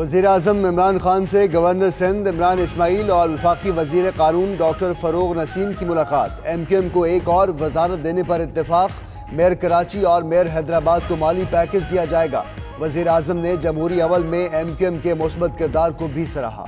वज़ीर-ए-आज़म इमरान खान से गवर्नर सिंध इमरान इस्माइल और वफाकी वज़ीर कानून डॉक्टर फ़रोग़ नसीम की मुलाकात। MQM को एक और वजारत देने पर इत्तेफाक। मेयर कराची और मेयर हैदराबाद को माली पैकेज दिया जाएगा। वज़ीर-ए-आज़म ने जमहूरी अमल में MQM के मुस्बत किरदार को भी सराहा।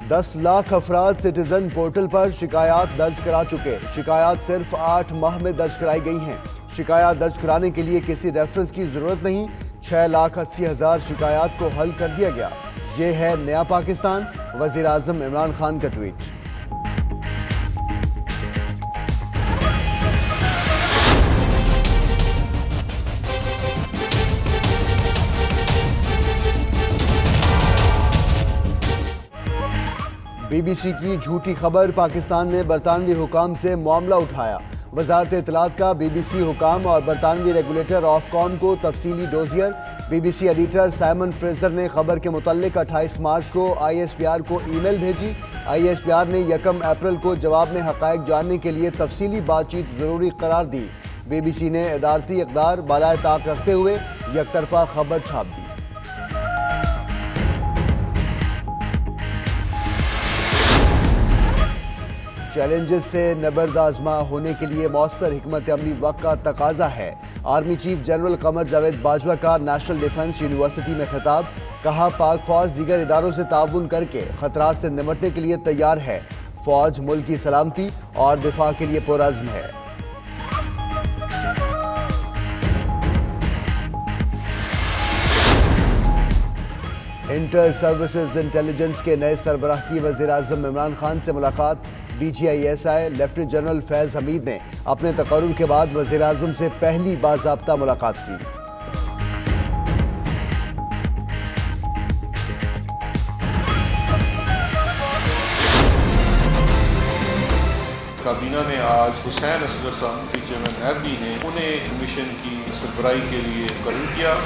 दस लाख अफराद सिटीजन पोर्टल पर शिकायत दर्ज करा चुके। शिकायत सिर्फ 8 माह में दर्ज कराई गई हैं। शिकायत दर्ज कराने के लिए किसी रेफरेंस की जरूरत नहीं। 6,80,000 शिकायत को हल कर दिया गया। ये है नया पाकिस्तान। वज़ीर-ए-आज़म इमरान खान का ट्वीट। BBC की झूठी खबर। पाकिस्तान ने बरतानवी हुकाम से मामला उठाया। वजारत इत्तलात का BBC हुकाम और बरतानवी रेगुलेटर ऑफकॉम को तफसीली dossier. BBC editor Simon Fraser ने खबर के मुताल्लिक 28 मार्च को ISPR को ईमेल भेजी। ISPR ने 1 अप्रैल को जवाब में हक़ाइक़ जानने के लिए तफसीली बातचीत ज़रूरी करार दी। BBC ने इदारती इक़दार बालाए ताक रखते हुए यकतरफा खबर छाप दी। चैलेंजेस से नबर्दाज़मा होने के लिए मौसर हिकमत अमली वक्त का तकाजा है। Army chief general Qamar Javed Bajwa का नेशनल डिफेंस यूनिवर्सिटी में खिताब। कहा, पाक फौज दीगर इदारों से ताउन करके खतरात से निपटने के लिए तैयार है। फौज मुल्क की सलामती और दिफा के लिए पुरअज़्म है। इंटर सर्विसेज इंटेलिजेंस के नए सरबराह की वज़ीर-ए-आज़म इमरान खान से मुलाकात। DGISI लेफ्टिनेंट जनरल फैज़ हमीद ने अपने तकर्रुर के बाद वज़ीर-ए-आज़म से पहली बाज़ाब्ता मुलाकात की। काबीना ने आज हुसैन असगर साहब की चेयरमैन नैब ने उन्हें कमीशन की सरबराही के लिए मुकर्रर किया।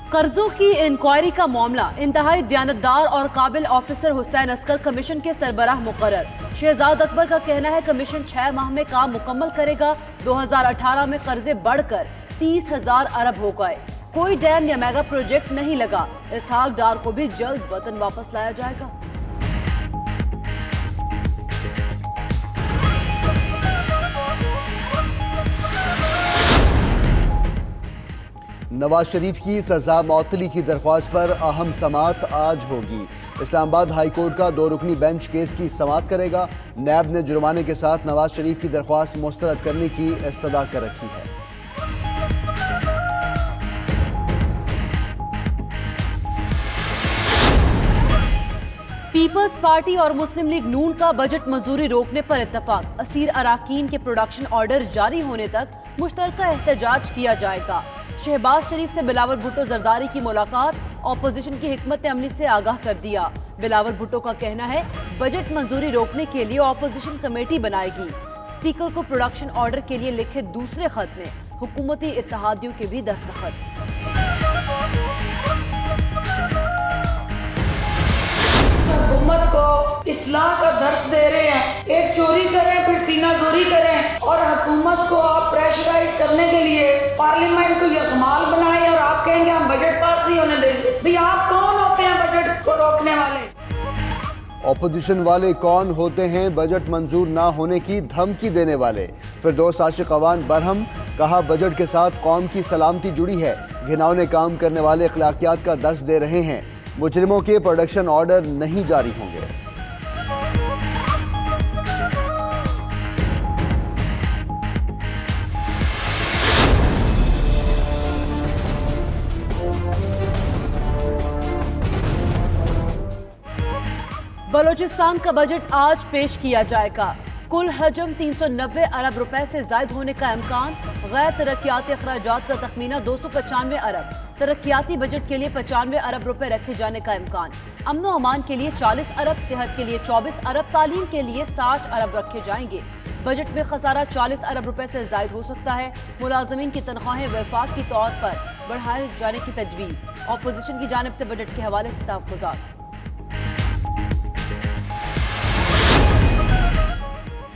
कर्जों की इंक्वायरी का मामला। इंतहाई दयानतदार और काबिल ऑफिसर हुसैन असगर कमीशन के सरबराह मुकर्रर। शहजाद अकबर का कहना है कमीशन 6 माह में काम मुकम्मल करेगा। 2018 में कर्जे बढ़कर 30,000 अरब हो गए। कोई डैम या मेगा प्रोजेक्ट नहीं लगा। इसहाक डार को भी जल्द वतन वापस लाया जाएगा। नवाज शरीफ की सजा मअतली की दरख्वास्त पर अहम समाअत आज होगी। इस्लामाबाद हाई कोर्ट का 2 रुकनी बेंच केस की समाअत करेगा। नैब ने जुर्माने के साथ नवाज शरीफ की दरख्वास्त मुस्तरद करने की इस्तदा कर रखी है। पीपल्स पार्टी और मुस्लिम लीग नून का बजट मंजूरी रोकने पर इत्तफाक। असीर अराकीन के प्रोडक्शन ऑर्डर जारी होने तक मुश्तरका एहतजाज किया जाएगा। शहबाज शरीफ से बिलावल भुट्टो जरदारी की मुलाकात। ऑपोजिशन की हिकमत अमली से आगाह कर दिया। बिलावल भुट्टो का कहना है बजट मंजूरी रोकने के लिए ऑपोजिशन कमेटी बनाएगी। स्पीकर को प्रोडक्शन ऑर्डर के लिए लिखे दूसरे खत में हुकूमती इत्तेहादियों के भी दस्तखत। हुकूमत को इस्लाह का दर्स दे रहे हैं। एक चोरी करें फिर सीना जोरी करें और हुकूमत को आप प्रेशराइज करने के लिए पार्लियामेंट को यकमाल बनाएं और आप कहेंगे हम बजट पास नहीं होने देंगे। भाई आप कौन होते हैं बजट को रोकने वाले? ऑपोजिशन वाले कौन होते हैं बजट मंजूर ना होने की धमकी देने वाले? फिरदौस आशिक अवान बरहम। कहा, बजट के साथ कौम की सलामती जुड़ी है। घिनौने काम करने वाले अखलाकियात का दर्ज दे रहे हैं। मुजरिमों के प्रोडक्शन ऑर्डर नहीं जारी होंगे। बलोचिस्तान का बजट आज पेश किया जाएगा। कुल हजम 390 अरब रुपए से जायद होने का इम्कान। गैर तरक्याती अखराजात का तखमीना 295 अरब। तरक्याती बजट के लिए 95 अरब रुपए रखे जाने का इम्कान। अमनो अमान के लिए 40 अरब, सेहत के लिए 24 अरब, तालीम के लिए 60 अरब रखे जाएंगे। बजट में खसारा 40 अरब रुपए से जायद हो सकता है। मुलाजमीन की तनख्वाहें वफाक के तौर पर बढ़ाए जाने की तजवीज़। ऑपोजिशन की जानिब से बजट के हवाले से तहफ़्फ़ुज़ात।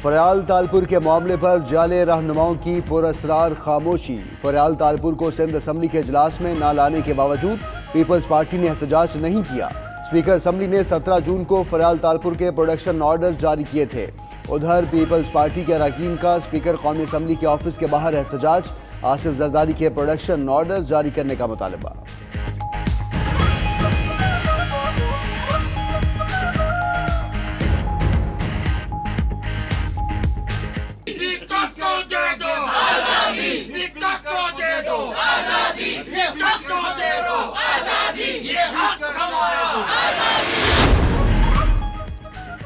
फरयाल तालपुर के मामले पर जाले रहनुमाओं की पुरअसरार खामोशी। फरयाल तालपुर को सिंध असम्बली के इजलास में न लाने के बावजूद पीपल्स पार्टी ने एहतजाज नहीं किया। स्पीकर असम्बली ने 17 जून को फरयाल तालपुर के प्रोडक्शन ऑर्डर जारी किए थे। उधर पीपल्स पार्टी के अरकान का स्पीकर कौमी असम्बली के ऑफिस के बाहर एहतजाज। आसिफ जरदारी के प्रोडक्शन ऑर्डर जारी करने का मुतालबा।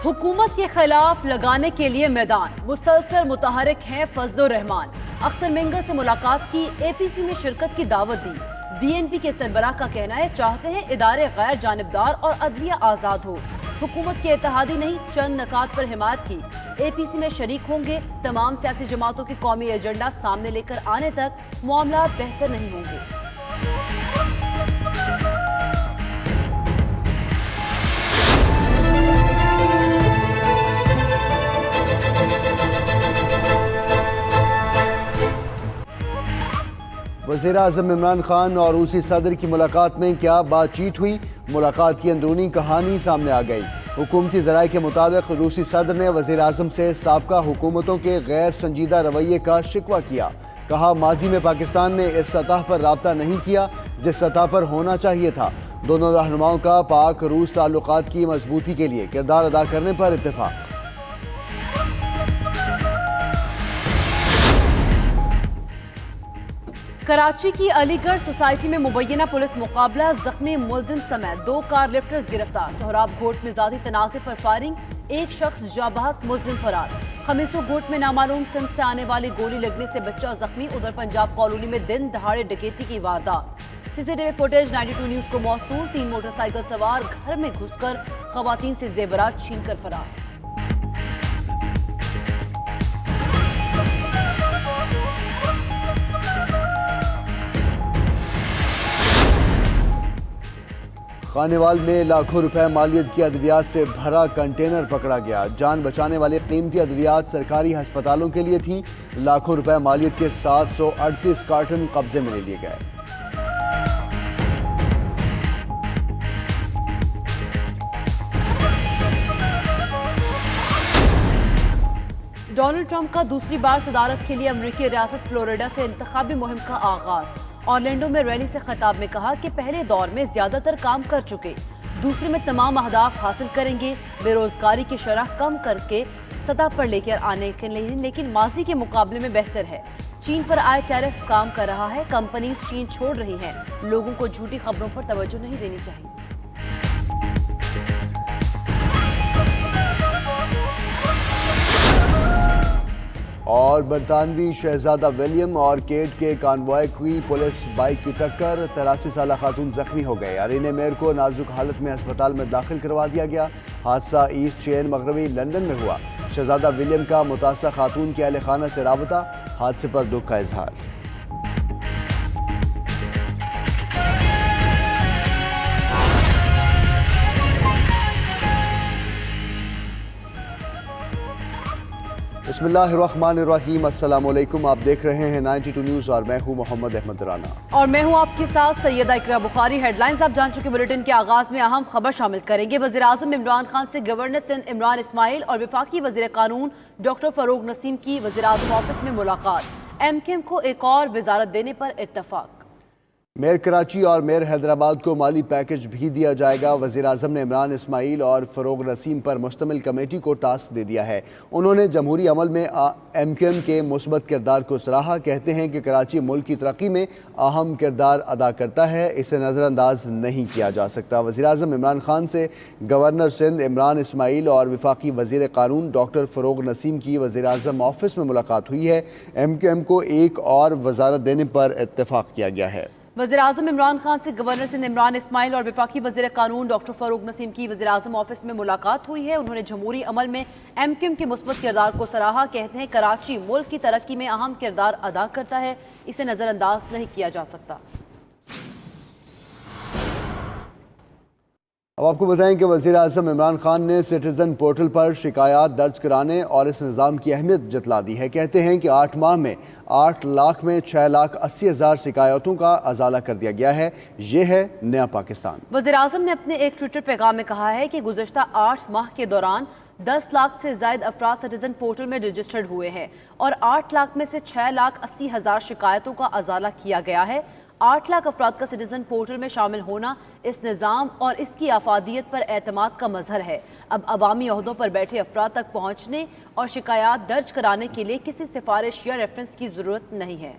हुकूमत के खिलाफ लगाने के लिए मैदान मुसलसल मुतहरिक हैं फजलुर रहमान। अख्तर मिंगल से मुलाकात की, एपीसी में शिरकत की दावत दी। बीएनपी के सरबराह का कहना है चाहते हैं इदारे गैर जानिबदार और अदलिया आज़ाद हो। हुकूमत के इत्तेहादी नहीं, चंद नकात पर हिमायत की। एपीसी में शरीक होंगे। तमाम सियासी जमातों की कौमी एजेंडा सामने लेकर आने तक मामला बेहतर नहीं होंगे। वज़ीर-ए-आज़म इमरान खान और रूसी सदर की मुलाकात में क्या बातचीत हुई? मुलाकात की अंदरूनी कहानी सामने आ गई। हुकूमती ज़राए के मुताबिक रूसी सदर ने वज़ीर-ए-आज़म से साबका हुकूमतों के गैर संजीदा रवैये का शिकवा किया। कहा माजी में पाकिस्तान ने इस सतह पर राब्ता नहीं किया जिस सतह पर होना चाहिए था। दोनों रहनुमाओं का पाक रूस ताल्लुकात की मजबूती के लिए किरदार अदा करने पर इत्तेफाक। कराची की अलीगढ़ सोसाइटी में मुबैना पुलिस मुकाबला, जख्मी मुलजिम समेत 2 कार लिफ्टर्स गिरफ्तार। सोहराब घोट में जाती तनाज़े पर फायरिंग, एक शख्स जाबाक, मुलजिम फरार। खमीसो घोट में नामालूम सिंध से आने वाली गोली लगने से बच्चा जख्मी। उधर पंजाब कॉलोनी में दिन दहाड़े डकैती की वारदात। सीसीटीवी फुटेज 92 न्यूज को मौसूल। 3 मोटरसाइकिल सवार घर में घुसकर खवातीन से जेवरात छीनकर फरार। खानेवाल में लाखों रुपए मालियत की अद्वियात से भरा कंटेनर पकड़ा गया। जान बचाने वाले कीमती अद्वियात सरकारी अस्पतालों के लिए थी। लाखों रुपए मालियत के 738 कार्टन कब्जे में ले लिए गए। डोनाल्ड ट्रंप का दूसरी बार सदारत के लिए अमेरिकी रियासत फ्लोरिडा से इंतखाबी मुहिम का आगाज। ऑरलैंडो में रैली से खिताब में कहा कि पहले दौर में ज्यादातर काम कर चुके, दूसरे में तमाम अहदाफ हासिल करेंगे। बेरोजगारी की शरह कम करके सतह पर लेकर आने के लिए, लेकिन माजी के मुकाबले में बेहतर है। चीन पर आए टैरिफ काम कर रहा है। कंपनीज चीन छोड़ रही हैं। लोगों को झूठी खबरों पर तवज्जो नहीं देनी चाहिए। और बरतानवी शहजादा विलियम और केट के कानवॉय की पुलिस बाइक की टक्कर, 83 साला खातून जख्मी हो गए। अरीने मेयर को नाजुक हालत में अस्पताल में दाखिल करवा दिया गया। हादसा ईस्ट चेन मगरबी लंदन में हुआ। शहजादा विलियम का मुतासर खातून के अहले खाना से राबता, हादसे पर दुख का इजहार। बिस्मिल्लाहिर्रहमानिर्रहीम, अस्सलाम वालेकुम। आप देख रहे हैं 92 न्यूज़ और मैं हूं मोहम्मद अहमद राना और मैं हूं आपके साथ सैयदा इकरा बुखारी। हेडलाइंस आप जान चुके। बुलेटिन के आगाज में अहम खबर शामिल करेंगे। वज़ीर-ए-आज़म इमरान खान से गवर्नर सिंध इमरान इस्माइल और वफाकी वज़ीर कानून डॉक्टर फरूग नसीम की वज़ीर-ए-आज़म ऑफिस में मुलाकात। एमक्यूएम को एक और वजारत देने पर इत्तफाक। मेयर कराची और मेयर हैदराबाद को माली पैकेज भी दिया जाएगा। वज़ीर-ए-आज़म ने इमरान इस्माइल और फरूग नसीम पर मुश्तमिल कमेटी को टास्क दे दिया है। उन्होंने जमहूरी अमल में एमक्यूएम के मुस्बत किरदार को सराहा। कहते हैं कि कराची मुल्क की तरक्की में अहम किरदार अदा करता है, इसे नज़रअंदाज नहीं किया जा सकता। वज़ीर-ए-आज़म इमरान खान से गवर्नर सिंध इमरान इस्माइल और वफाकी वज़ीर कानून डॉक्टर फरूग नसीम की वज़ीर-ए-आज़म ऑफिस में मुलाकात हुई है। एमक्यूएम को एक और वजारत देने पर इत्तफाक किया गया है। वज़ीर-ए-आज़म इमरान खान से गवर्नर सिंध इमरान इस्माइल और वफाकी वज़ीर कानून डॉक्टर फरूग नसीम की वज़ीर-ए-आज़म ऑफिस में मुलाकात हुई है। उन्होंने जमहूरी अमल में एमक्यूएम के मुस्बत किरदार को सराहा। कहते हैं कराची मुल्क की तरक्की में अहम किरदार अदा करता है, इसे नज़रअंदाज नहीं किया जा सकता। अब आपको बताएं कि वज़ीर आज़म इमरान खान ने सिटीज़न पोर्टल पर शिकायत दर्ज कराने और इस निज़ाम की अहमियत जतला दी है। कहते हैं कि 8 माह में 8 लाख में 6,80,000 शिकायतों का अजाला कर दिया गया है। ये है नया पाकिस्तान। वज़ीर आज़म ने अपने एक ट्विटर पैगाम में कहा है कि गुज़श्ता 8 माह के दौरान 10 लाख से ज़ायद अफराद सिटीज़न पोर्टल में रजिस्टर्ड हुए हैं और 8 लाख में से 6,80,000 शिकायतों का अजाला किया गया है। 8 लाख अफराद का सिटीज़न पोर्टल में शामिल होना इस निज़ाम और इसकी आफादियत पर एतमाद का मजहर है। अब अवामी ओहदों पर बैठे अफराद तक पहुँचने और शिकायत दर्ज कराने के लिए किसी सिफारिश या रेफरेंस की ज़रूरत नहीं है।